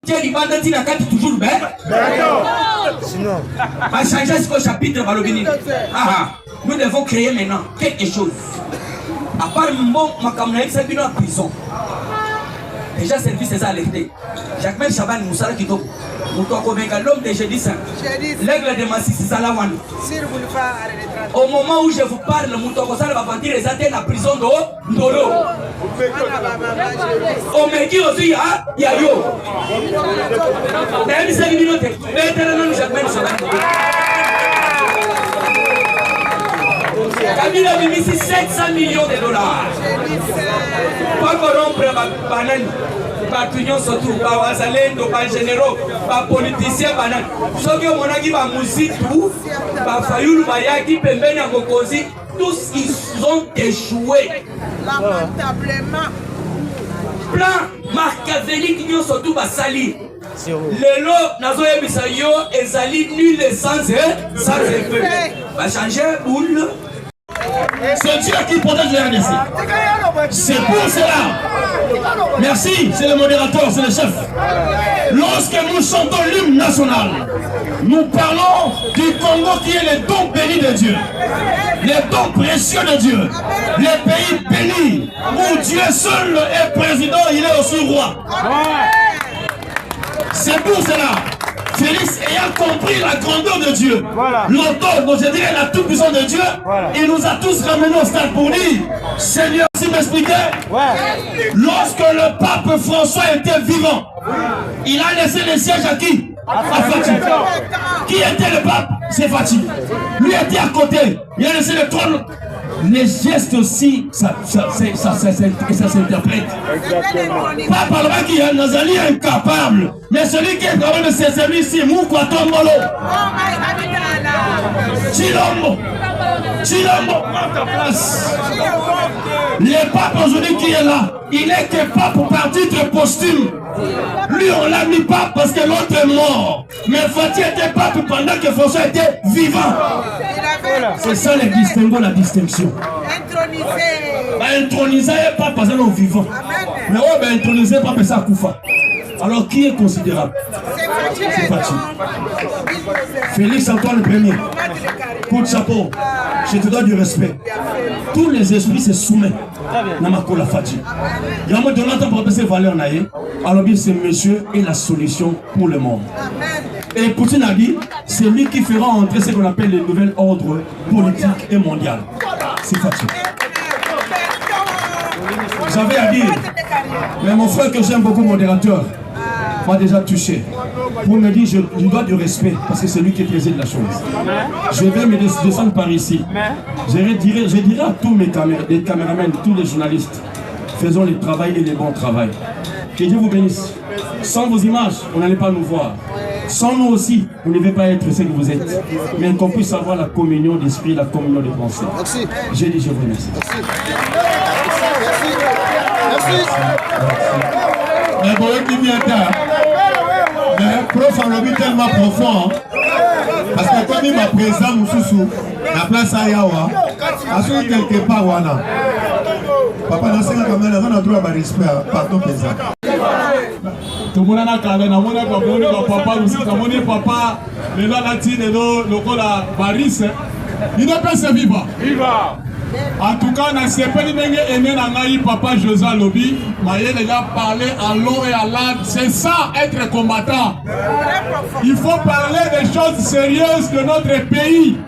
Tiens, il va dire toujours bien. Sinon, va changer ce chapitre nous devons créer maintenant quelque chose. À part mon camarade, c'est une prison. Déjà, service est alerté. Jacques Chaban Moussala qui tombe. L'homme de jeudi saint. L'aigle de Massi, c'est ça la one. Au moment où je vous parle, Moutoko va partir les atteindre la prison d'Oro. On me dit aussi, il y a yo. D'ailleurs, 5 minutes. Maintenant, Jacques Chaban. Kabila a mis 700 millions de dollars. Pas corrompre ma banane. Pas clients surtout, pas wazalendo, pas généraux, pas politiciens banane. Ceux qui ont mon musique, pas Fayoul, Bayaki, Pembeni, Gokozi, tous ils ont échoué. Lamentablement. Plan machiavélique, nous surtout pas sali. Le lot, nazo ebisayo, ezali nul et sans effet. Va changer boule. C'est Dieu qui protège les RDC. C'est pour cela. Merci, c'est le modérateur, c'est le chef. Lorsque nous chantons l'hymne national, nous parlons du Congo qui est le don béni de Dieu. Le don précieux de Dieu. Le pays béni où Dieu seul est président, il est aussi roi. C'est pour cela. Félix ayant compris la grandeur de Dieu, l'auteur, je dirais la toute-puissance de Dieu, il nous a tous ramenés au stade pour dire, Seigneur, si m'expliquez, lorsque le pape François était vivant, il a laissé le siège à qui? À Fati. Qui était le pape? C'est Fati. Lui était à côté, il a laissé le trône. Les gestes aussi, ça s'interprète. Pas par le qui est Nazali incapable, mais celui qui est capable de se servir ici, Moukwa Tombolo. Chilombo, ta place. Le pape aujourd'hui qui est là, il est que pape par titre posthume. Lui, on l'a mis pape parce que l'autre est mort. Mais Fati était pape pendant que François était vivant. C'est ça les distinguo, la distinction. Intronisé pas parce qu'on est vivant. Mais oh, ben intronisé pas parce que Koufa. Alors qui est considérable? C'est Fati. Félix Antoine Premier. Coup de chapeau. Je te donne du respect. Tous les esprits se soumettent. Namako la Fati. Il y a un moment donné pour ces valeurs naïe. Alors bien ce monsieur est la solution pour le monde. Et Poutine a dit, c'est lui qui fera entrer ce qu'on appelle le nouvel ordre politique et mondial. C'est Fati. J'avais à dire, mais mon frère que j'aime beaucoup, modérateur, m'a déjà touché. Pour me dire, je dois du respect, parce que c'est lui qui préside la chose. Je vais me descendre par ici. Je dirais à tous mes caméramans, tous les journalistes, faisons le travail et le bon travail. Que Dieu vous bénisse. Sans vos images, on n'allait pas nous voir. Sans nous aussi, vous ne devez pas être ce que vous êtes. Mais qu'on puisse avoir la communion d'esprit, la communion de pensée. Merci. J'ai dit, je vous remercie. Merci. Mais bon, qui vient tard. Mais prof en lobby tellement profond. Parce que comme il m'a présent Moussoussou, la place à Yawa, à ce quelque part, Wana. Papa, dans ce cas, on a droit à respect. Pardon, présent. Tout le monde a calé, on a papa, papa, le latine, le col à Paris. Il ne peut se vivre. En tout cas, on a séparé les papa José Lobby. Il a parlé à l'eau et à l'âme. C'est ça, être combattant. Il faut parler des choses sérieuses de notre pays.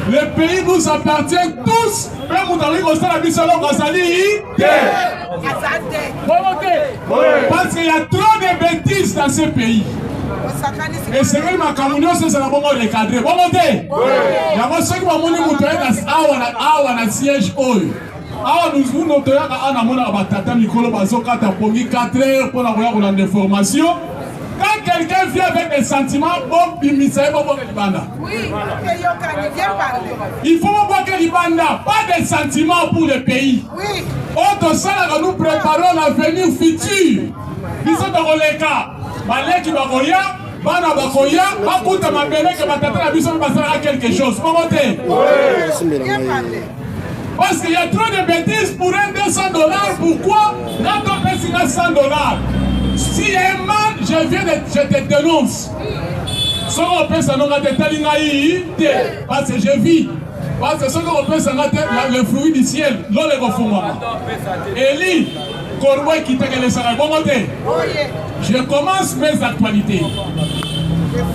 Le pays nous appartient tous. Parce qu'il y a trop de bêtises dans ce pays. Et c'est que ma communion, c'est la bonne recadrée. Bon, il y a ceux qui vont nous siège. Alors, nous notons quand quelqu'un vient avec des sentiments, il faut voir que l'Ibanda, pas des sentiments pour le pays. Autre ça, nous préparons l'avenir futur. Nous sommes dans les cas. Malek Bakoya, Bana Bakoya, Bakuta Mabele, que Batata Bisson passera quelque chose. Comment parce qu'il y a trop de bêtises pour $200. Pourquoi? Quand on paie $100, s'il y a un mal, je te dénonce. Ce qu'on peut s'en parce que je vis. Parce que ce qu'on peut s'en le fruit du ciel, l'on les refond. Eli, Corbeau qui t'a laissé la bonne côté. Je commence mes actualités.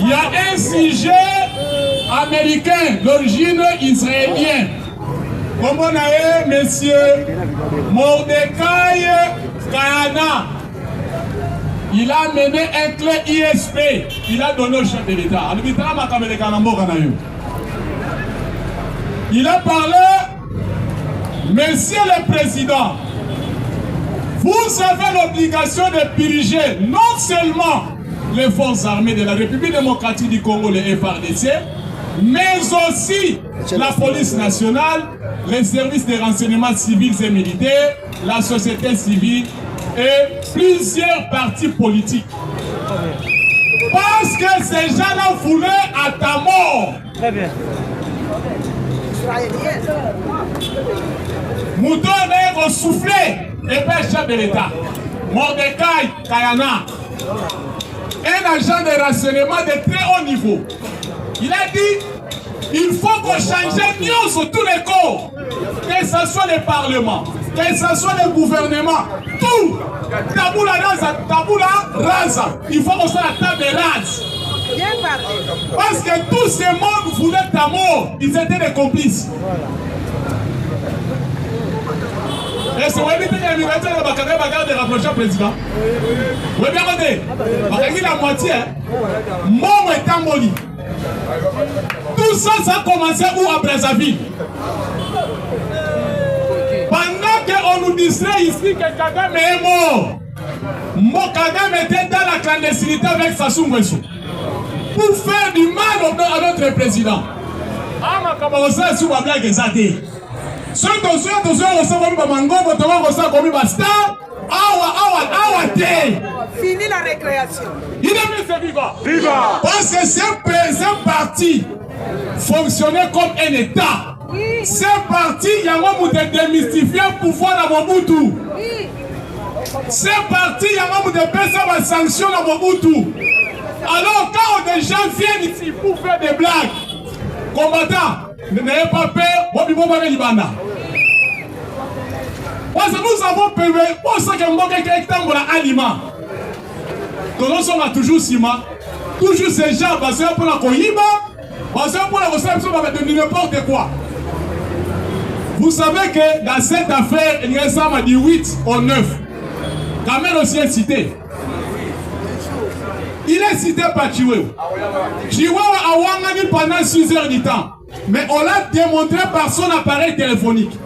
Il y a un sujet américain d'origine israélienne. Comment on a monsieur Mordecai Kayana. Il a mené un clé ISP. Il a donné au chef de l'État. Il a parlé, Monsieur le Président, vous avez l'obligation de diriger non seulement les forces armées de la République démocratique du Congo, les FARDC, mais aussi la police nationale, les services de renseignement civils et militaires, la société civile et plusieurs partis politiques. Parce que ces gens-là voulaient à ta mort. Très bien. Mouton est ressoufflé et père chef de l'État. Mordecai Kayana, un agent de renseignement de très haut niveau. Il a dit il faut qu'on change mieux sur tous les corps, que ce soit le Parlement, que ce soit le gouvernement, tout. Taboula rasa. Il faut qu'on soit la table rase. Parce que tous ces mondes voulaient ta mort. Ils étaient des complices. Et c'est vrai que les militaires de rapprocher le président. Oui, bien regardez. Regardez la moitié. Mort est amboli. Tout ça, ça a commencé où à Brazzaville. Pendant qu'on nous distrait ici que Kagame est mort. Kagame était dans la clandestinité avec Sassou Nguesso. Pour faire du mal à notre président. Ah, ma camarade, c'est une blague exagérée. Ce dossier, on comme Bamango, on comme Basta. Fini la récréation. Il est mis vivant. Viva. Parce que ce parti fonctionnait comme un État. Ce parti, il y a un de démystifier le pouvoir à Mobutu. Ce parti, il y a un de personnes à sanction à Mobutu. Alors, quand des gens viennent ici pour faire des blagues, combattants, n'ayez pas peur, parce que nous avons payé, pour ça que nous avons un aliment. Nous sommes toujours ciment, toujours ces gens, parce que pour la Kohiba, parce que pour la réception, on va donner n'importe quoi. Vous savez que dans cette affaire, il y a ça m'a dit 8 ou 9. Quand même aussi est cité. Il est cité par Chiwewe. Chiwewe a wangani pendant 6 heures du temps. Mais on l'a démontré par son appareil téléphonique.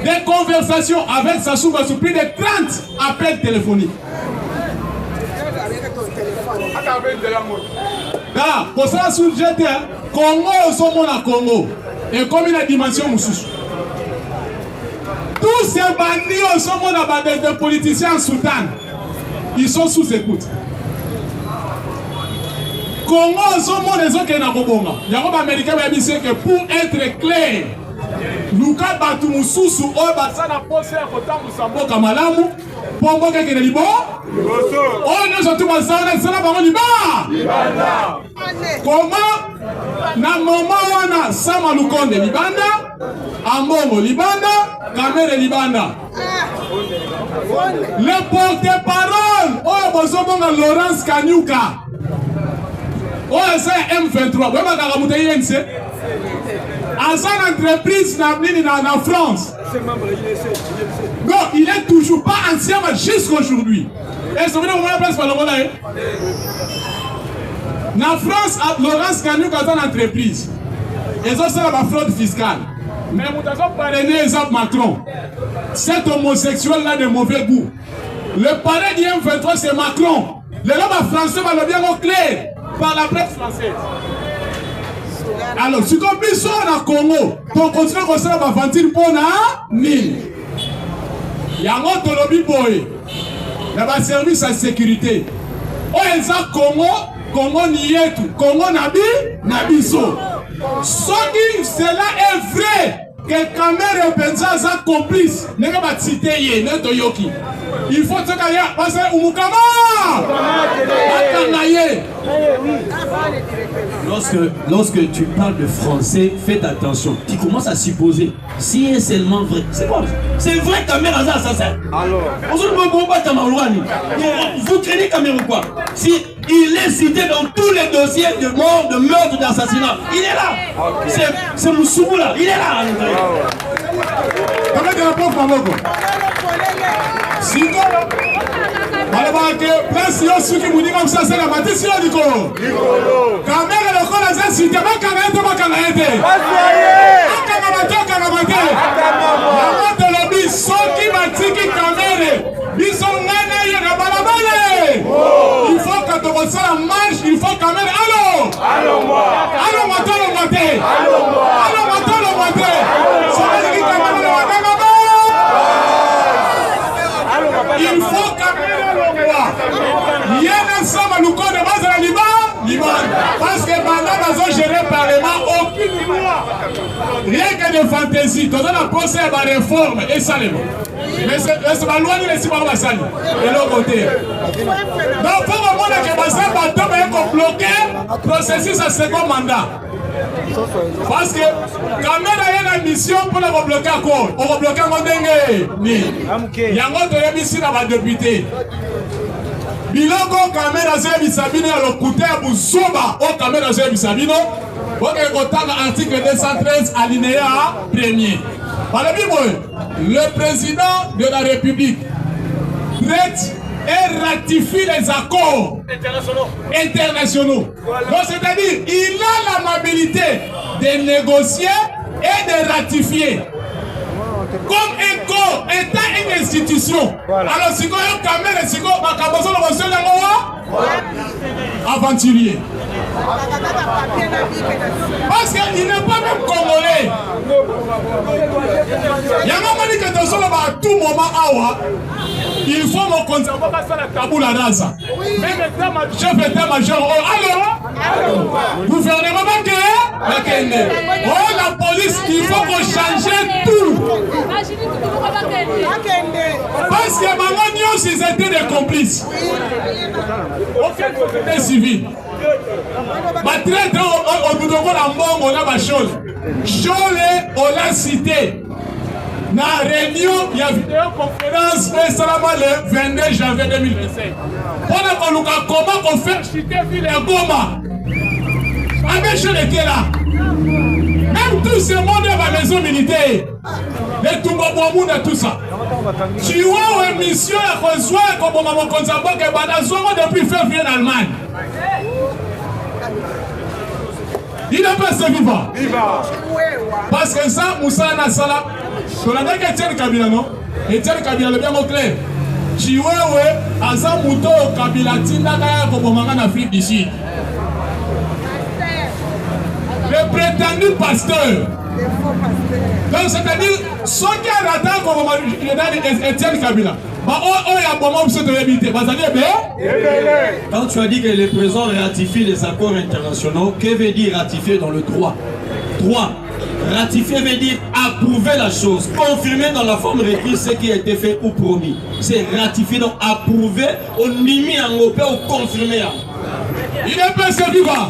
Des conversations avec Sassou Nguesso, plus de 30 appels téléphoniques. Là, pour ça, sur le GT, Congo, sommes à Congo. Et comme une dimension moussous. Tous ces bandits sont des politiciens soutanes. Ils sont sous écoute. Congo, sommes des autres qui n'ont pas. Il y a un Américain qui dit que pour être clair, Luka Batu Moussous ou Basana Posé à Kotam Moussambo Kamalamu, Pongo Keke Libo, oh, nous sommes tous ensemble, c'est la parole Liba. Comment, na moment wana Sama Lukonde Libanda, Ambongo Libanda, Kamere Libanda. Le porte-parole, oh, Bozobonga Laurence Kanyuka. Oh, c'est M23. Vous voyez, à son entreprise en France. Non, il est toujours pas ancien jusqu'à aujourd'hui. Et c'est vrai que vous voyez place par le monde. En France, Laurence Kanyuk a une entreprise. Ils ont fait la fraude fiscale. Mais vous avez parrainé exemple Macron. Cet homosexuel-là de mauvais goût. Le parrain du M23, c'est Macron. Le homme français va le bien au clair par la presse française. Alors, si comme ils sont au Congo, pour continuer comme ça, on va venir pour Nil. Il y a un autre lobby boy. Il y a un service à sécurité. Oh, ils ont Congo Nietu, Congo Nabiso. Ce qui, cela est vrai que Kamere et Benza sont complices. N'est pas cité, n'est pas yoki. Il faut que tu ailles parce que Umukama. Lorsque tu parles de français, faites attention. Tu commences à supposer si est seulement vrai. C'est quoi? C'est vrai caméra ça, ça. Alors. Vous traînez caméra quoi? Si il est cité dans tous les dossiers de mort, de meurtre, d'assassinat. Il est là. Okay. C'est Moussou là. Il est là. Comment tu réponds par logo? Si tu place yo suki muni comme ça c'est la matin si on dit quoi caméra le col à cité ma caméra la de lobby soki matiki caméra biso ngana ya na balabale il faut que tu ça la marche il faut caméra allo il faut parce que pendant que géré parlement aucune loi rien que de fantaisie dans la procès à la réforme et ça les mots mais c'est la loi ni les ciments basani de l'autre côté donc pour le monde que basani va bloquer processus à second mandat parce que quand même il y a une mission pour le bloquer à quoi on va bloquer en dengue ni il y a un autre émission dans la député biloko kamera ze bisabino ya lokuté ya busoba o kamera ze bisabino boke kotanga article 213 alinéa 1er. Par le Bible, le président de la République traite et ratifie les accords internationaux. Donc c'est-à-dire il a l'amabilité de négocier et de ratifier. Comme un corps, état une institution. Voilà. Alors si vous avez une caméra, si vous avez un aventurier. Parce qu'il n'est pas même congolais. Il y a un moment que à tout moment, il faut me conserver la taboula rasa. Même le chef d'état-major, alors, gouvernement la police, il faut qu'on change tout. Parce que maman, ils étaient des complices. Aucune société civile. On a ma chose. Chole, on l'a cité. Dans la réunion, il y a une vidéoconférence le 22 janvier 2025. On a comment on fait chuter ville et Goma. Avec Chole était là. Même tout ce monde dans la maison militaire. Les Toumabouamoun et tout ça. Tu as une mission à construire comme on a construit depuis février en Allemagne. Il n'a pas ce vivant. Parce que ça, Moussa Nassala, sur la dernière Etienne Kabila, non? Etienne Kabila, le bien au clair. Chiwewe, Asa Mouto, Kabila, Tindaka, Kobomanga, en Afrique du Sud. Le prétendu pasteur. Donc, c'est-à-dire, ceux qui ont raté comme Etienne Kabila. Quand tu as dit que les présidents ratifient les accords internationaux, que veut dire ratifier dans le droit? Droit. Ratifier veut dire approuver la chose, confirmer dans la forme écrite ce qui a été fait ou promis. C'est ratifier, donc approuver, au nimi en opé ou confirmer. Il est presque vivant.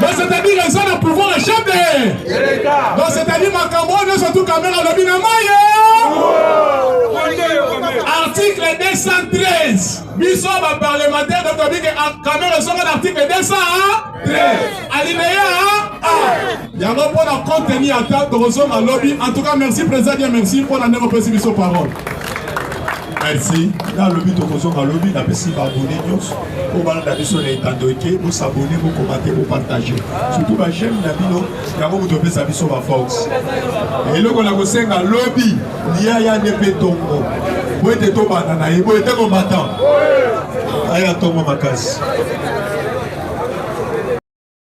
Donc c'est-à-dire que ça ne pouvons le chaper. Donc c'est-à-dire ma Cameroun est surtout caméra le binamaye. Article 213. Bisoba parlementaire de Tobi que caméra sur l'article 213. Alinéa 1. Il y a un bon contenu à table de Rosom à lobby. En tout cas, merci président, merci pour la négociation sur parole. Merci. Dans le but de Rosom à lobby, la personne va abonner nous. Pour la mission est endoquée, vous s'abonner, vous commenter, vous partager. Surtout, j'aime la vidéo, vous devez s'abonner sur ma force. Et là, on a aussi un lobby, il y a un épée tongo. Vous êtes tombé, vous êtes combattant. Aïe, à tomber ma casse.